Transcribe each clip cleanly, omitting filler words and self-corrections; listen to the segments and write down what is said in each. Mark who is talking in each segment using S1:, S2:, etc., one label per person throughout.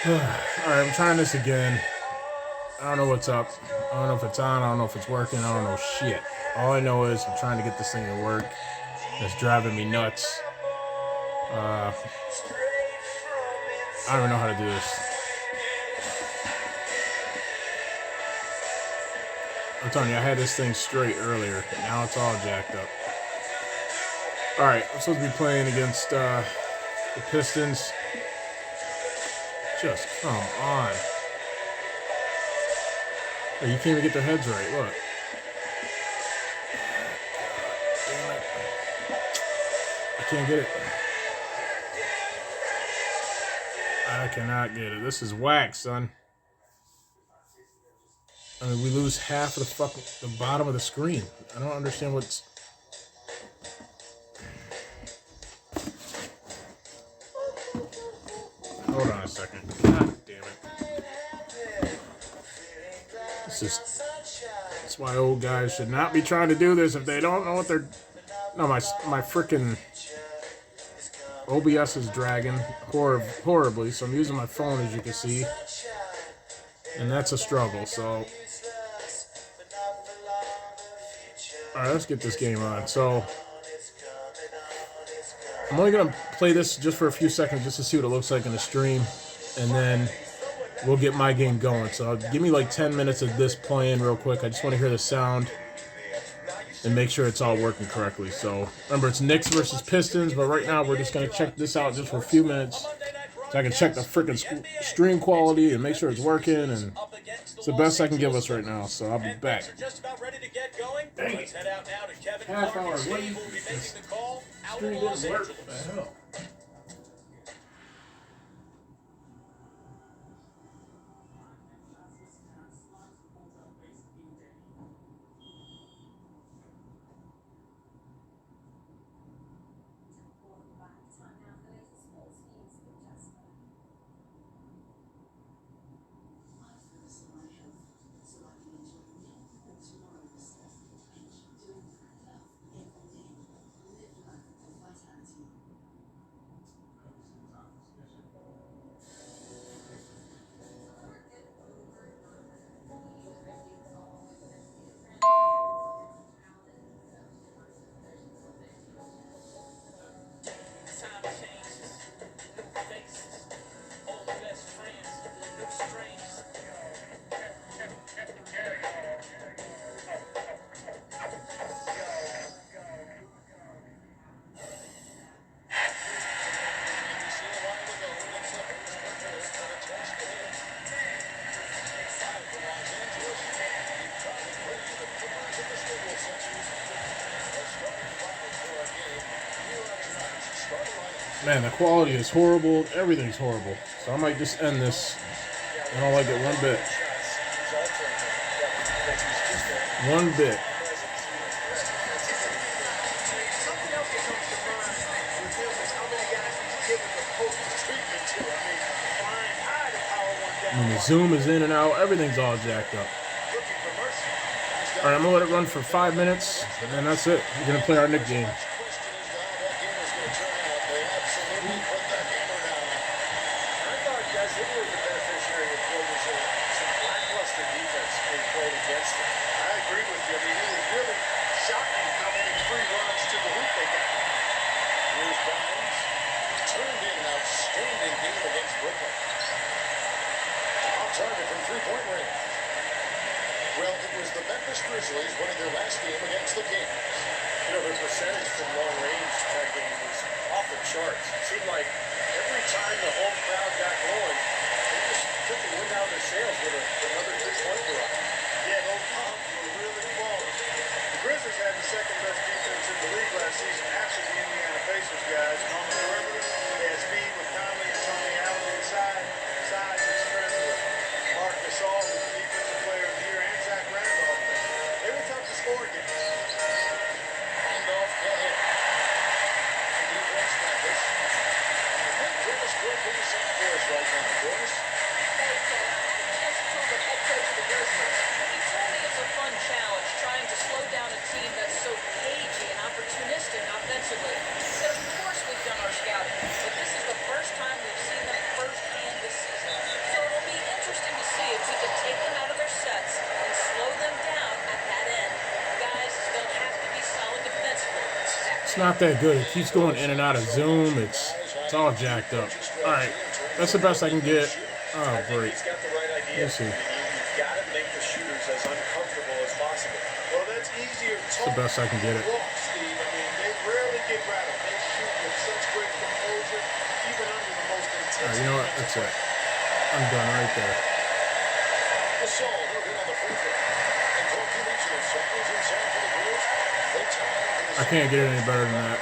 S1: Alright, I'm trying this again. I don't know what's up. I don't know if it's on. I don't know if it's working. I don't know shit. All I know is I'm trying to get this thing to work. It's driving me nuts. I don't even know how to do this. I'm telling you, I had this thing straight earlier. Now it's all jacked up. Alright, I'm supposed to be playing against the Pistons. Just come on. Oh, you can't even get their heads right. Look. Damn it. I can't get it. I cannot get it. This is whack, son. I mean, we lose half of the bottom of the screen. I don't understand what's... Hold on a second. God damn it. That's why old guys should not be trying to do this if they don't know what they're... No, my freaking OBS is dragging horribly, so I'm using my phone, as you can see. And that's a struggle, so... Alright, let's get this game on. So... I'm only going to play this just for a few seconds just to see what it looks like in the stream. And then we'll get my game going. So give me like 10 minutes of this playing real quick. I just want to hear the sound and make sure it's all working correctly. So remember, it's Knicks versus Pistons. But right now we're just going to check this out just for a few minutes. So I can check the freaking stream quality and make sure it's working. And it's the best I can give us right now. So I'll be back. Dang it. Half hour late. Stream didn't work. What the hell? Man, the quality is horrible. Everything's horrible. So I might just end this. I don't like it one bit. One bit. I mean, the zoom is in and out. Everything's all jacked up. All right, I'm going to let it run for 5 minutes, and then that's it. We're going to play our Knick game.
S2: Target from three-point range. Well, it was the Memphis Grizzlies winning their last game against the Kings. You know, their percentage from long range that game was off the charts. It seemed like every time the home crowd got going, they just took the wind out of their sails with another three-point barrage. Yeah, those pumps were really falling. The Grizzlies had the second-best defense in the league last season after the Indiana Pacers guys. On the perimeter, they had speed with Conley and Tony Allen inside, size and strength with Mark Gasol, who's the defensive player of the year, and Zach Randolph. They were tough to score against. Randolph, go ahead. And defense Memphis. I think Dennis broke into some for us
S1: It's not that good. It keeps going in and out of zoom. It's all jacked up. All right, that's the best I can get. Oh, great.
S3: He's got the right idea.
S1: We'll see.
S3: You've got to make the shooters as uncomfortable as possible.
S4: Well, that's easier
S1: It's the best I can get it.
S4: Steve. I mean, they rarely get rattled. They shoot with such great composure, even under the most intense.
S1: All right, you know what? That's it. I'm done right there.
S2: Gasol moving on the free throw. And for a few regional seconds inside for the Bulls, they tie for the
S1: I can't get it any better than that.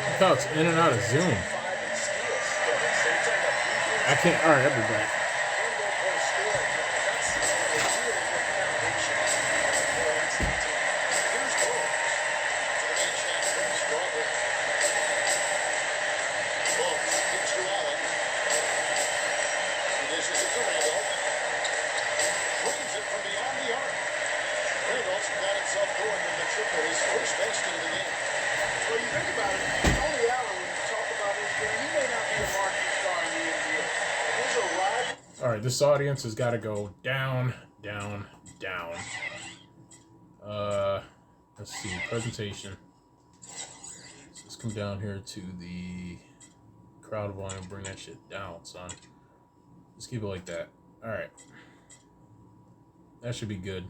S1: Look how it's in and out of zoom. I can't. All right, I'll be back.
S2: His first base of the game.
S4: Well, you think about it, Tony Allen, when you talk about his game, he may not be a marquee star in the NBA. His arrival.
S1: All right, this audience has got to go down, down, down. Let's see, presentation. So let's come down here to the crowd volume, bring that shit down, son. Let's keep it like that. All right. That should be good.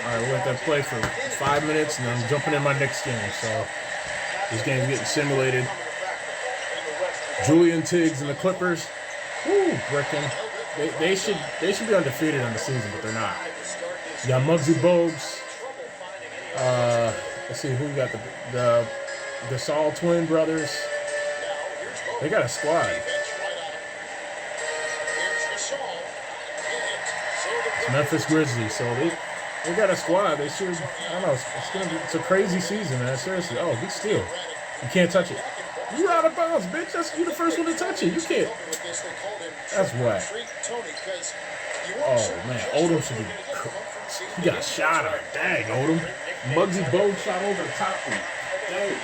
S1: All right, we'll let that play for 5 minutes, and then I'm jumping in my next game. So this game's getting simulated. Julian Tiggs and the Clippers, whoo, bricking. They should be undefeated on the season, but they're not. You got Muggsy Bogues. Let's see who we got. The Gasol twin brothers. They got a squad. It's Memphis Grizzly, so they got a squad. They should. I don't know. It's a crazy season, man. Seriously. Oh, big steal. You can't touch it. You out of bounds, bitch. You the first one to touch it. You can't. That's whack. Oh man, Odom should be. He got a shot on. Dang, Odom. Muggsy Bogues shot over the top of him. Dang.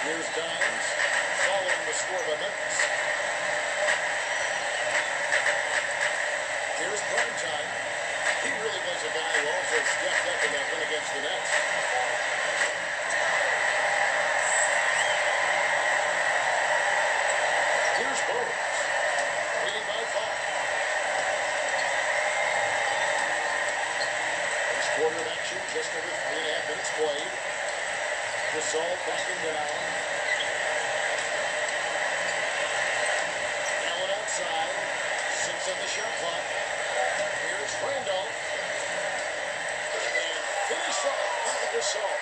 S2: Here's Dimes following the score by Memphis. Here's Primetime. He really was a guy who also stepped up in that win against the Nets. Here's Bogues. Leading by 5. First quarter of action, just over 3.5 minutes played. Gasol backing down. Allen outside. 6 on the shot clock. Here's Randolph. And finished off by Gasol.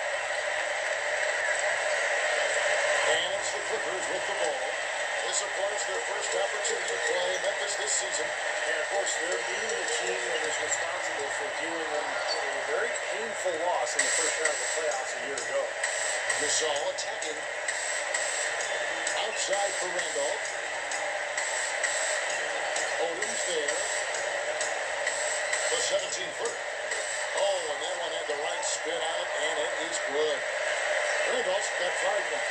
S2: And it's the Clippers with the ball. This, of course, their first opportunity to play Memphis this season.
S3: And, of course, they're meeting the team that was responsible for dealing with a very painful loss in the first round of the playoffs a year ago.
S2: Gasol attacking. Outside for Randolph. Odom's there. The 17-footer. Oh, and that one had the right spin on it, and it is good. Randolph's got 5 now.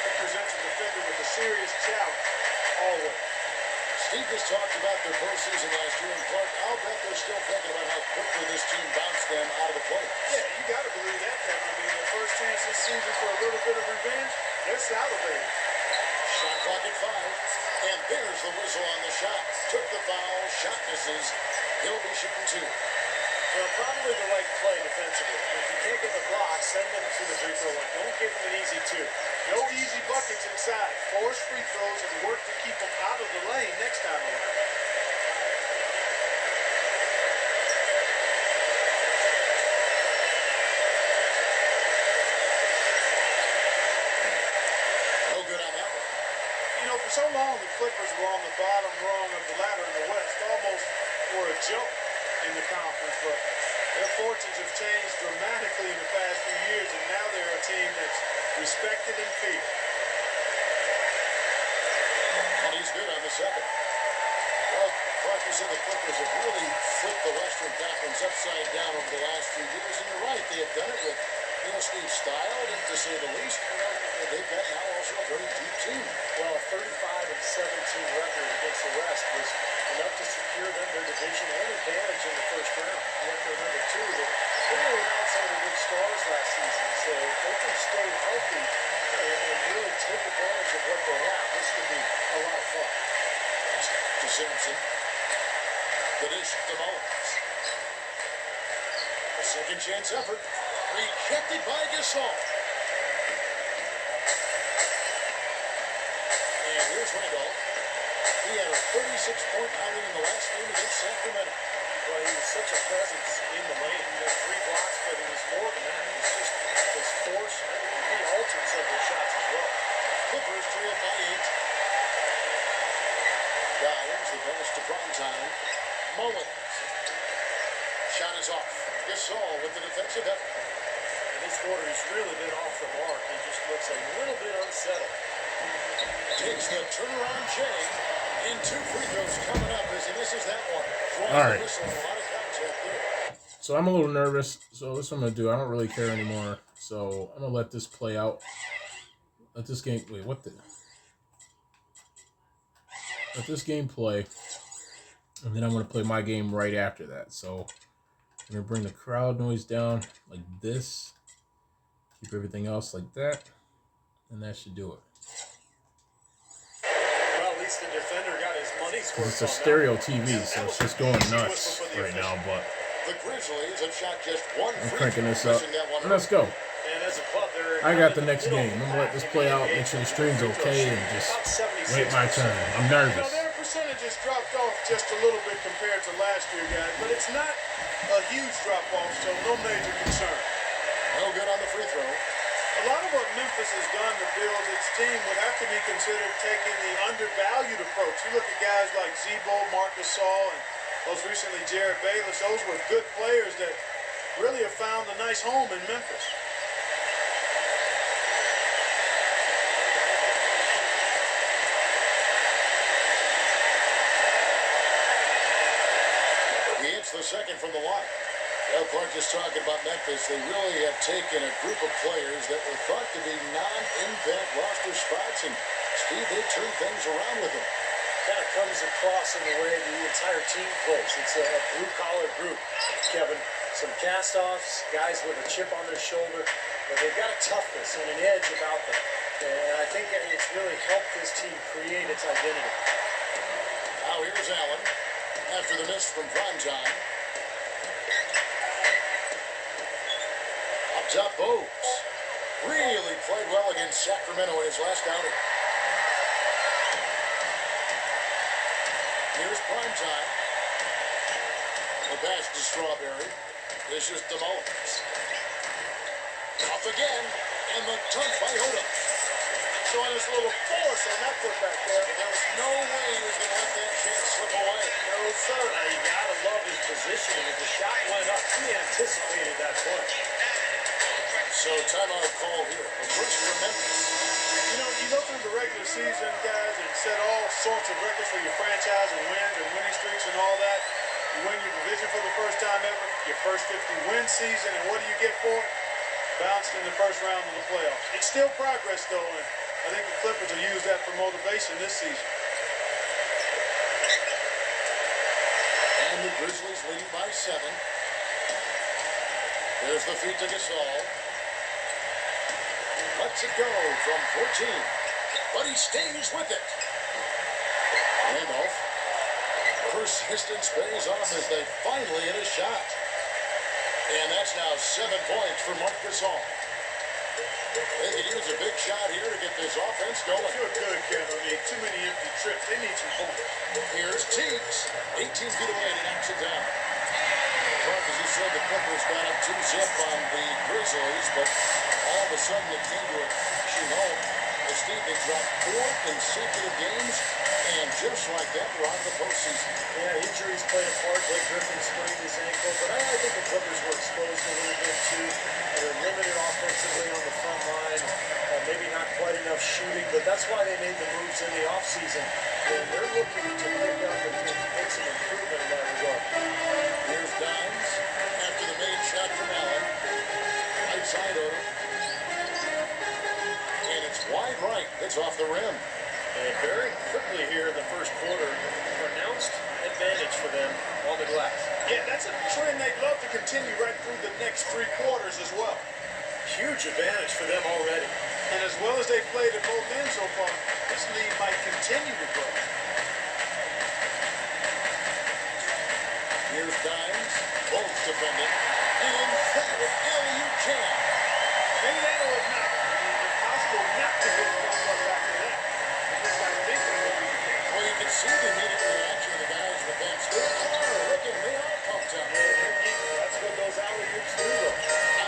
S4: It presents a defender with a serious challenge, always.
S2: Steve has talked about their postseason last year, and Clark, I'll bet they're still thinking about how quickly this team bounced them out of the playoffs.
S4: Yeah, you got to believe that, Kevin. I mean, their first chance this season for a little bit of revenge, they're salivating.
S2: Shot clock at 5, and there's the whistle on the shot. Took the foul, shot misses. He'll be shooting 2.
S3: Well, probably the right play defensively. If you can't get the block, send them to the free throw line. Don't give them an easy 2.
S4: No easy buckets inside. Force free throws and work to keep them out of the lane next time around.
S2: No good on that one.
S4: You know, for so long, the Clippers were on the bottom rung of the ladder in the West, almost for a joke in the conference, but their fortunes have changed dramatically in the past few years, and now they're a team that's respected and feared.
S2: And he's good on the second. Well, Clark, you said the Clippers have really flipped the Western Conference upside down over the last few years, and you're right, they have done it with, Steve, style, to say the least. They've got now also a very deep team.
S3: Well, a 35-17 record against the West was enough to secure them their division and advantage in the first round. You have to remember, too, that they were without some of the big stars last season. So if they can stay healthy and really take advantage of what they have, this could be a lot of fun.
S2: To Sampson. The dish to Mullins. A second chance effort. Rejected by Gasol. And here's Randolph. He had a 36-point outing in the last game against Sacramento.
S3: Well, he was such a presence in the lane. He had 3 blocks, but it was more than that. It was just his force. I think he altered several shots as well.
S2: Clippers trailed by 8. Downs the pass to Primetime. Mullins. Shot is off. Gasol with the defensive effort.
S3: In this quarter, he's really been off the mark. He just looks a little bit unsettled.
S2: Takes the turnaround Jay. And 2 free throws coming up as he misses that one.
S1: All right.
S2: A lot of contact there.
S1: So I'm a little nervous. So this is what I'm going to do. I don't really care anymore. So I'm going to let this play out. Let this game... Wait, what the... Let this game play. And then I'm going to play my game right after that. So I'm going to bring the crowd noise down like this. Keep everything else like that. And that should do it.
S3: Well, at least the defender got his money's worth.
S1: It's a stereo TV, so it's just going nuts right now. But
S2: The Grizzlies have shot just 1
S1: I'm
S2: free
S1: cranking
S2: throw,
S1: this up.
S2: missing that one
S1: And let's go.
S3: And as a club, they're
S1: I got the next game. I'm going to let this play out, make sure the stream's okay, and just wait my turn. I'm nervous.
S4: Their percentages dropped off just a little bit compared to last year, guys, but it's not a huge drop-off, so no major concern.
S2: No good on the free throw.
S4: A lot of what Memphis has done to build its team would have to be considered taking the undervalued approach. You look at guys like Zebo, Marcus Gasol, and most recently Jared Bayless. Those were good players that really have found a nice home in Memphis.
S2: He hits the second from the line. Well, Clark is talking about Memphis. They really have taken a group of players that were thought to be non-impact roster spots, and Steve, they turned things around with them.
S3: Kind of comes across in the way the entire team plays. It's a blue-collar group, Kevin. Some cast-offs, guys with a chip on their shoulder, but they've got a toughness and an edge about them. And I think it's really helped this team create its identity.
S2: Now here's Allen after the miss from Primetime. Up top, Bogues. Really played well against Sacramento in his last outing. Here's Primetime. The pass to Strawberry. This is Mullins. Off again, and the dunk by Hoda.
S4: Showing us a little force on that putback there.
S2: And there was no way he was going to let that chance slip away.
S3: No, sir. Now, you got to love his positioning. As the shot went up, he anticipated that play.
S2: So timeout call here. The first for Memphis.
S4: You know, you go through the regular season, guys, and set all sorts of records for your franchise and wins and winning streaks and all that. You win your division for the first time ever, your first 50-win season, and what do you get for it? Bounced in the first round of the playoffs. It's still progress, though, and I think the Clippers will use that for motivation this season.
S2: And the Grizzlies leading by 7. There's the feed to Gasol. Lets it go from 14. But he stays with it. Randolph. Persistence pays off as they finally hit a shot. And that's now 7 points for Marc Gasol. They could use a big shot here to get this offense going.
S4: Feel good, Kevin. I mean, too many empty trips. They need some points.
S2: Here's Teagues. 18 feet away and he knocks it down. Clark, as you said, the Clippers got up 2-zip on the Grizzlies, but all of a sudden it came to a crashing halt. Steve, they dropped 4 consecutive games, and just like that, we're on the postseason.
S3: Yeah, injuries played a part. Blake Griffin sprained his ankle, but I think the Clippers were exposed a little bit too. They're limited offensively on the front line. Maybe not quite enough shooting, but that's why they made the moves in the offseason. And they're looking to pick up and make some improvement in that regard.
S2: Here's Downs after the made shot from Allen. Right side Odom. And it's wide right. It's off.
S4: three quarters as well.
S3: Huge advantage for them already.
S4: And as well as they played at both ends so far, this lead might continue to grow.
S2: Here's Dimes, both defending, and that alley-oop jam.
S4: Maybe that or not. I mean, it's possible not to get one after that. You just got to think that would be the case.
S2: Well, you can see the immediate reaction of the guys on the bench. They are looking, they are pumped up.
S3: That's what those alley-oops do, though.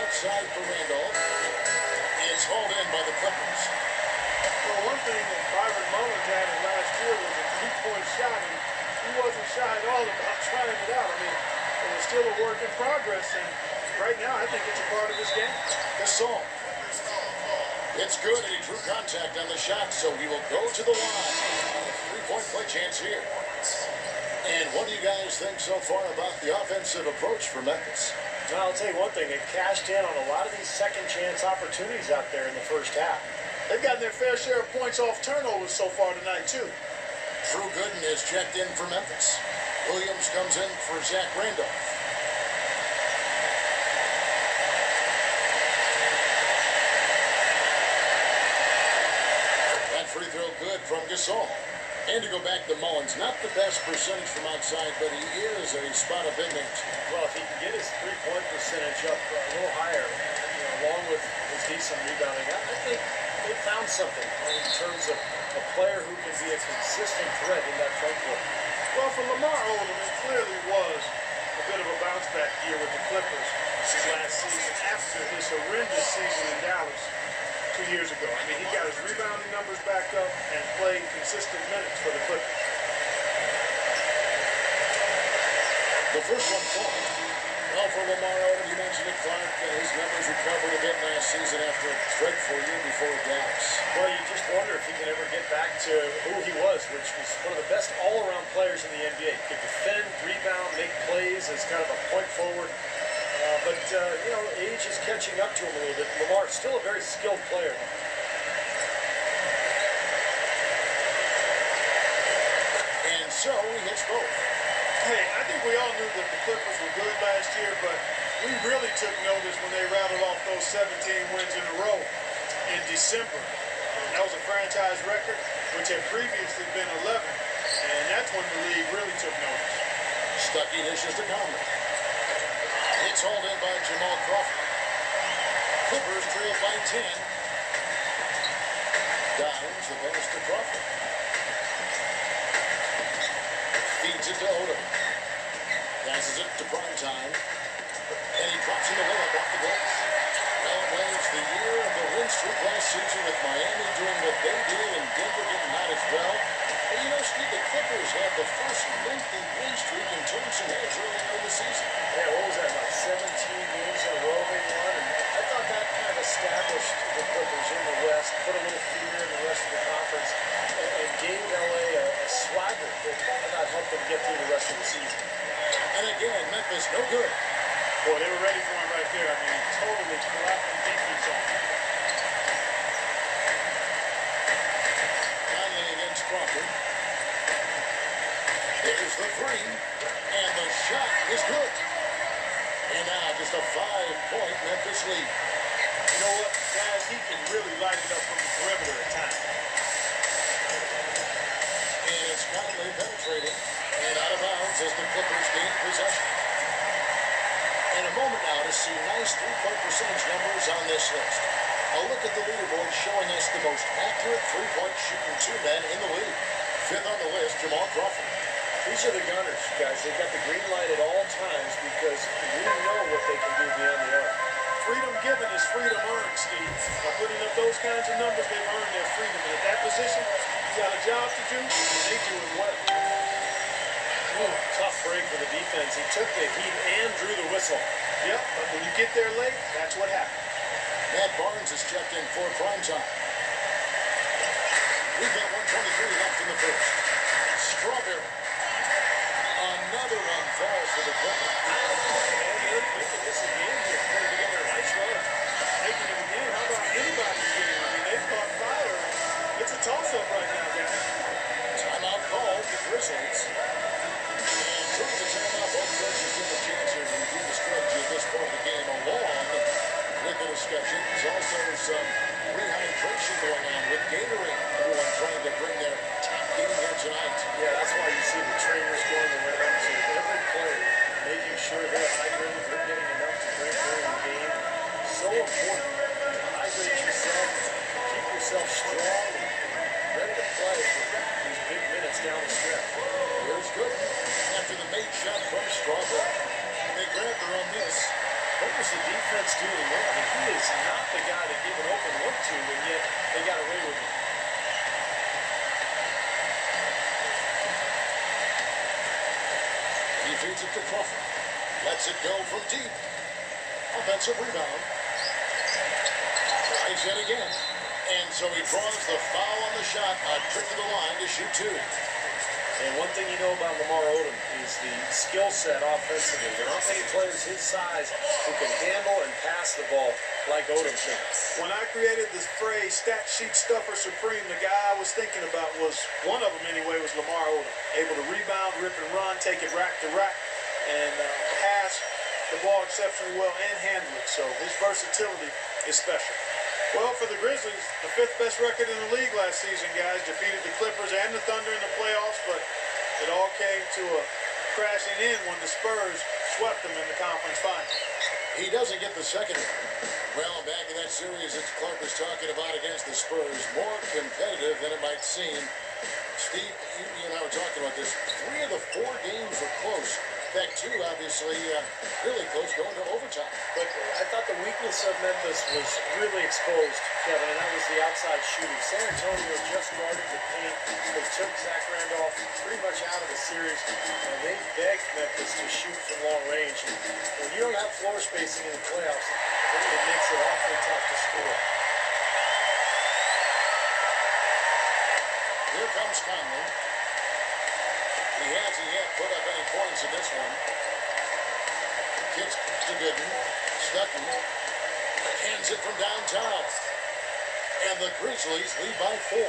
S2: Outside for Randolph. It's hauled in by the Clippers.
S4: Well, one thing that Byron Mullins had last year was a three-point shot, and he wasn't shy at all about trying it out. I mean, it was still a work in progress, and right now I think it's a part of his game.
S2: Gasol. It's good, and he drew contact on the shot, so he will go to the line. Three-point play chance here. And what do you guys think so far about the offensive approach for Memphis?
S3: Well, I'll tell you one thing. It cashed in on a lot of these second-chance opportunities out there in the first half.
S4: They've gotten their fair share of points off turnovers so far tonight, too.
S2: Drew Gooden is checked in for Memphis. Williams comes in for Zach Randolph. That free throw good from Gasol. And to go back to Mullins, not the best percentage from outside, but he is a spot of big names.
S3: Well, if he can get his three-point percentage up a little higher, along with his decent rebounding, I think they found something in terms of a player who can be a consistent threat in that front court.
S4: Well, for Lamar Odom, it clearly was a bit of a bounce-back year with the Clippers last season after his horrendous season in Dallas 2 years ago. I mean, he got his rebounding numbers back up and played consistent minutes for the Clippers.
S2: The first one falls. Well, for Lamar Odom, you mentioned it, Clark. His numbers recovered a bit last season after a dreadful year before Dallas.
S3: Well, you just wonder if he can ever get back to who he was, which was one of the best all-around players in the NBA. He could defend, rebound, make plays as kind of a point forward. But age is catching up to him a little bit. Lamar's still a very skilled player.
S2: And so he hits both.
S4: Hey, I think we all knew that the Clippers were good last year, but we really took notice when they rattled off those 17 wins in a row in December. That was a franchise record, which had previously been 11, and that's when the league really took notice.
S2: Stuckey dishes to Conley. It's hauled in by Jamal Crawford. Clippers trail by 10. Dimes the pass to Crawford. Feeds it to Odom. Passes it to Primetime. And he drops in the layup off the glass. Well, it was the year of the win streak last season with Miami doing what they did and Denver getting hot as well. And Steve, the Clippers had the first lengthy win streak in terms of heads earlier in the season.
S3: Yeah, what was that, about 17 games in a row they won? And I thought that kind of established the Clippers in the West, put a little fear in the rest of the conference, and gave LA a swagger that helped them get through the rest of the season.
S2: And again, Memphis no good.
S4: Boy, they were ready for him right there. I mean, totally collapsing defense on him.
S2: Conley against Crawford. There's the three, and the shot is good. And now just a 5-point Memphis lead.
S4: You know what, guys? He can really light it up from the perimeter at times.
S2: And it's Conley penetrating and out of bounds as the Clippers gain possession. In a moment now to see nice three-point percentage numbers on this list. A look at the leaderboard showing us the most accurate three-point shooting two men in the league. Fifth on the list, Jamal Crawford.
S3: These are the gunners, guys. They've got the green light at all times because we know what they can do beyond the arc.
S4: Freedom given is freedom earned, Steve. By putting up those kinds of numbers, they've earned their freedom. And at that position, you got a job to do, and they do it well.
S3: Ooh, tough break for the defense. He took the heat and drew the whistle.
S4: Yep, but when you get there late, that's what happens.
S2: Matt Barnes is checked in for Primetime. We've got 123 left in the first. Strawberry. Another one falls for the Clippers.
S3: And they're making this a game here. Putting together a nice run.
S4: Making it a game. How about anybody's game? I mean, they've caught fire. It's a toss-up right now, guys.
S2: Timeout called the Grizzlies. And during the timeout, both coaches get the chance here to review the strategy at this point of the game along feeds it to Crawford. Lets it go from deep. Offensive rebound. Tries it again. And so he draws the foul on the shot. A trip to the line to shoot two.
S3: And one thing you know about Lamar Odom is the skill set offensively. There aren't many players his size who can handle and pass the ball like Odom can.
S4: When I created this phrase, stat sheet stuffer supreme, the guy I was thinking about was, one of them anyway, was Lamar Odom. Able to rebound, rip and run, take it rack to rack, and pass the ball exceptionally well and handle it. So his versatility is special. Well, for the Grizzlies, the 5th best record in the league last season, guys. Defeated the Clippers and the Thunder in the playoffs, but it all came to a crashing in when the Spurs swept them in the conference finals.
S2: He doesn't get the second one. Well, back in that series that Clark was talking about against the Spurs, more competitive than it might seem. Steve, you and I were talking about this. 3 of the 4 games were close. In fact, 2 obviously really close, going to overtime.
S3: But I thought the weakness of Memphis was really exposed, Kevin, and that was the outside shooting. San Antonio just guarded the paint. They took Zach Randolph pretty much out of the series, and they begged Memphis to shoot from long range. And when you don't have floor spacing in the playoffs, it makes it awfully tough to score.
S2: Here comes Conley. He hasn't yet put up any points in this one. Kicks to Gooden. Stutton hands it from downtown. And the Grizzlies lead by 4.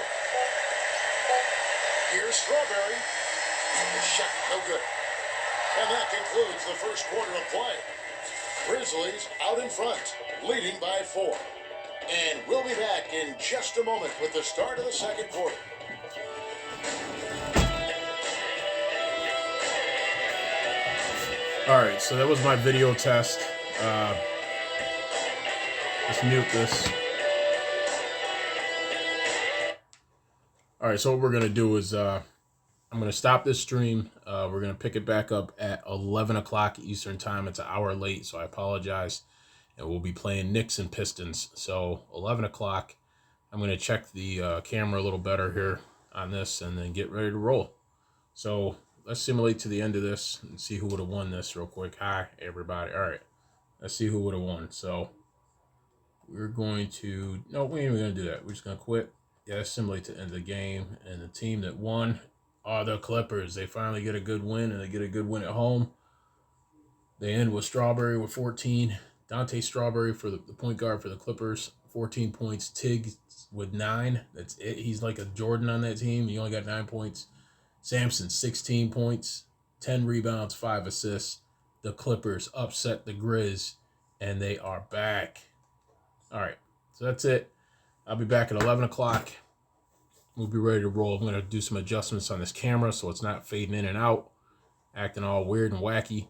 S2: Here's Strawberry. The shot, no good. And that concludes the first quarter of play. Grizzlies out in front, leading by 4. And we'll be back in just a moment with the start of the second quarter.
S1: Alright, so that was my video test. Let's mute this. Alright, so what we're going to do is I'm going to stop this stream. We're going to pick it back up at 11 o'clock Eastern time. It's an hour late, so I apologize. And we'll be playing Knicks and Pistons. So 11 o'clock, I'm going to check the camera a little better here on this and then get ready to roll. So let's simulate to the end of this and see who would have won this real quick. Hi, everybody. All right. Let's see who would have won. So we're going to... No, we ain't even going to do that. We're just going to quit. Yeah, let's simulate to the end of the game. And the team that won are the Clippers. They finally get a good win, and they get a good win at home. They end with Strawberry with 14. Dante Strawberry for the point guard for the Clippers, 14 points. Tig with 9. That's it. He's like a Jordan on that team. He only got 9 points. Sampson, 16 points, 10 rebounds, 5 assists. The Clippers upset the Grizz, and they are back. All right, so that's it. I'll be back at 11 o'clock. We'll be ready to roll. I'm going to do some adjustments on this camera so it's not fading in and out, acting all weird and wacky.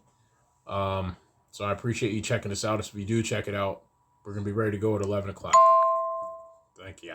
S1: So I appreciate you checking this out. If you do check it out, we're going to be ready to go at 11 o'clock. Thank you.